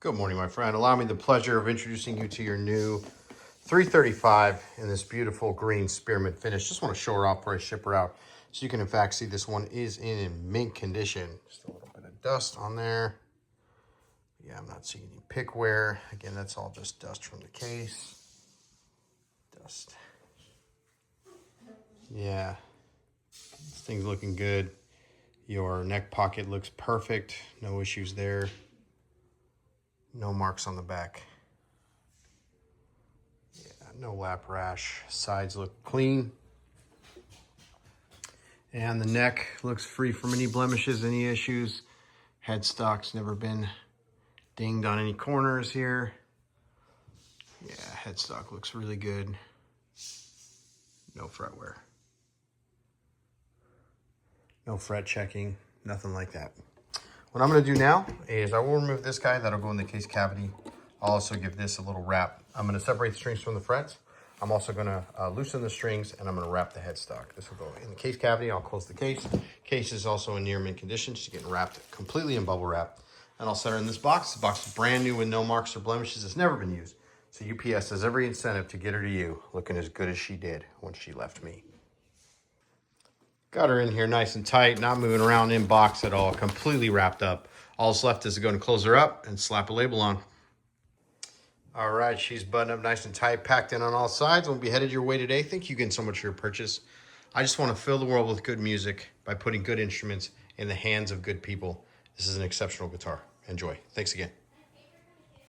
Good morning, my friend. Allow me the pleasure of introducing you to your new 335 in this beautiful green spearmint finish. Just want to show her off before I ship her out. So you can in fact see this one is in mint condition. Just a little bit of dust on there. Yeah, I'm not seeing any pick wear. Again, that's all just dust from the case. Dust. Yeah, this thing's looking good. Your neck pocket looks perfect. No issues there. No marks on the back. Yeah, no lap rash. Sides look clean. And the neck looks free from any blemishes, any issues. Headstock's never been dinged on any corners here. Yeah, headstock looks really good. No fret wear. No fret checking, nothing like that. What I'm gonna do now is I will remove this guy. That'll go in the case cavity. I'll also give this a little wrap. I'm gonna separate the strings from the frets. I'm also gonna loosen the strings and I'm gonna wrap the headstock. This will go in the case cavity. I'll close the case. Case is also in near mint condition. She's getting wrapped completely in bubble wrap. And I'll set her in this box. The box is brand new with no marks or blemishes. It's never been used. So UPS has every incentive to get her to you looking as good as she did when she left me. Got her in here nice and tight, not moving around in box at all, completely wrapped up. All that's left is to go and close her up and slap a label on. All right, she's buttoned up nice and tight, packed in on all sides. We'll be headed your way today. Thank you again so much for your purchase. I just want to fill the world with good music by putting good instruments in the hands of good people. This is an exceptional guitar. Enjoy. Thanks again.